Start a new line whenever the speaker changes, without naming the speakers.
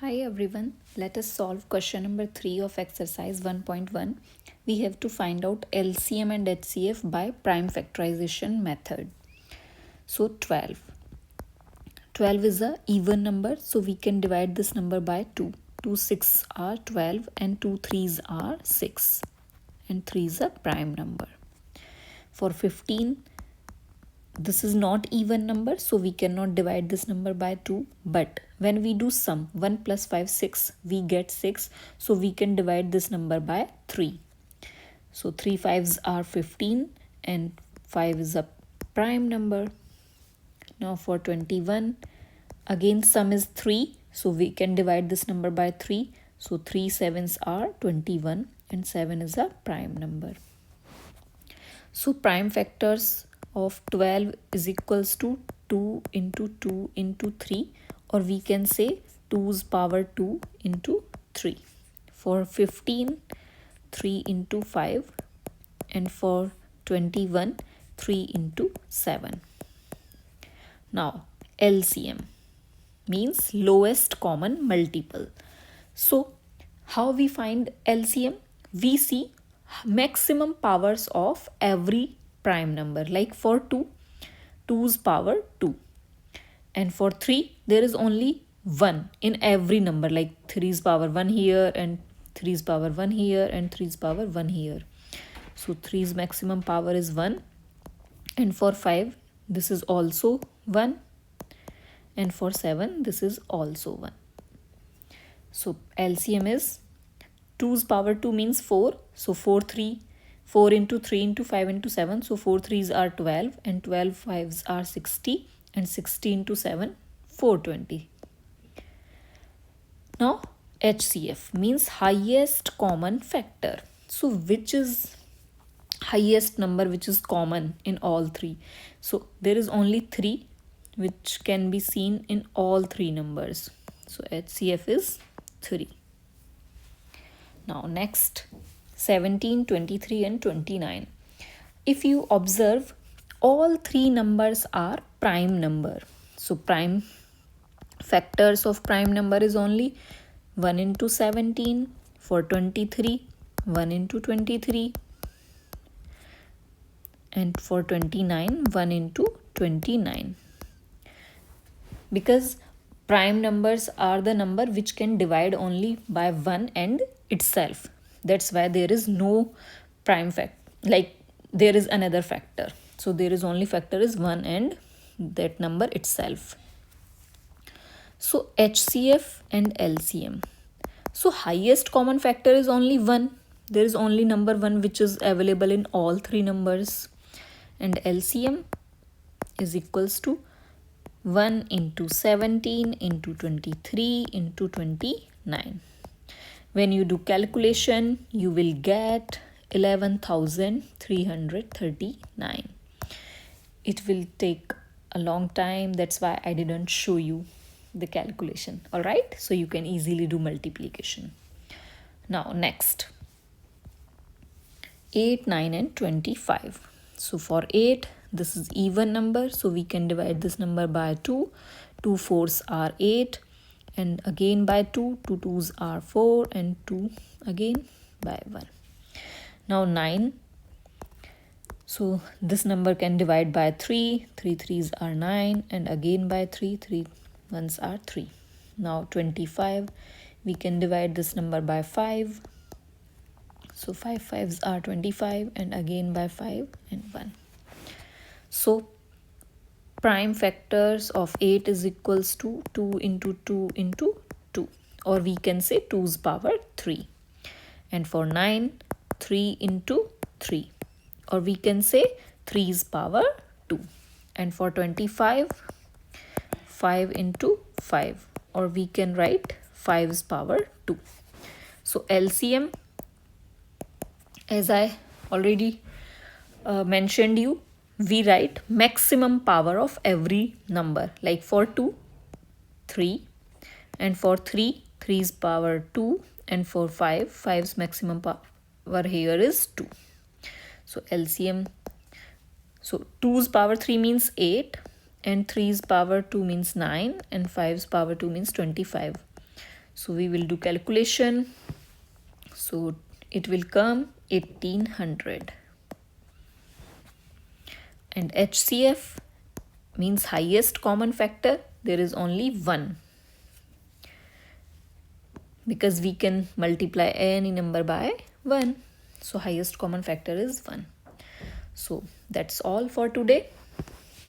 Hi everyone, let us solve question number 3 of exercise 1.1. We have to find out LCM and HCF by prime factorization method. So 12. 12 is a even number, so we can divide this number by 2. 2 6 are 12 and 2 3s are 6 and 3 is a prime number. For 15, this is not even number, so we cannot divide this number by 2, but when we do sum 1 plus 5 6, we get 6, so we can divide this number by 3. So 3 5s are 15 and 5 is a prime number. Now for 21, again sum is 3, so we can divide this number by 3. So 3 7s are 21 and 7 is a prime number. So prime factors of 12 is equals to 2 into 2 into 3, or we can say 2's power 2 into 3. For 15, 3 into 5, and for 21, 3 into 7. Now LCM means lowest common multiple. So how we find LCM? We see maximum powers of every prime number. Like for 2, 2's power 2, and for 3 there is only 1 in every number, like 3's power 1 here and 3's power 1 here and 3's power 1 here. So 3's maximum power is 1, and for 5 this is also 1, and for 7 this is also 1. So LCM is 2's power 2 means 4. So 4 into 3 into 5 into 7. So 4 3s are 12 and 12 5s are 60 and 60 into 7 420. Now HCF means highest common factor. So which is highest number which is common in all three? So there is only 3 which can be seen in all three numbers. So HCF is 3. Now next, 17, 23 and 29. If you observe, all three numbers are prime number. So prime factors of prime number is only 1 into 17. For 23, 1 into 23. And for 29, 1 into 29. Because prime numbers are the number which can divide only by 1 and itself. That's why there is no prime factor, like there is another factor. So there is only factor is 1 and that number itself. So HCF and LCM. So highest common factor is only 1. There is only number 1 which is available in all three numbers. And LCM is equals to 1 into 17 into 23 into 29. When you do calculation, you will get 11,339. It will take a long time. That's why I didn't show you the calculation. All right. So you can easily do multiplication. Now next, 8, 9 and 25. So for 8, this is even number. So we can divide this number by 2. 2 4s are 8. And again by 2. 2 2s are 4. And 2 again by 1. Now 9. So this number can divide by 3. 3 3s are 9. And again by 3. 3 1s are 3. Now 25. We can divide this number by 5. So 5 5s are 25 and again by 5 and 1. So prime factors of 8 is equals to 2 into 2 into 2, or we can say 2's power 3. And for 9, 3 into 3, or we can say 3's power 2. And for 25, 5 into 5, or we can write 5's power 2. So LCM, as I already mentioned you, we write maximum power of every number. Like for 2, 3, and for 3, 3's power 2, and for 5, 5's maximum power here is 2. So LCM, so 2's power 3 means 8, and 3's power 2 means 9, and 5's power 2 means 25. So we will do calculation. So it will come 1800. And HCF means highest common factor. There is only 1. Because we can multiply any number by 1. So highest common factor is 1. So that's all for today.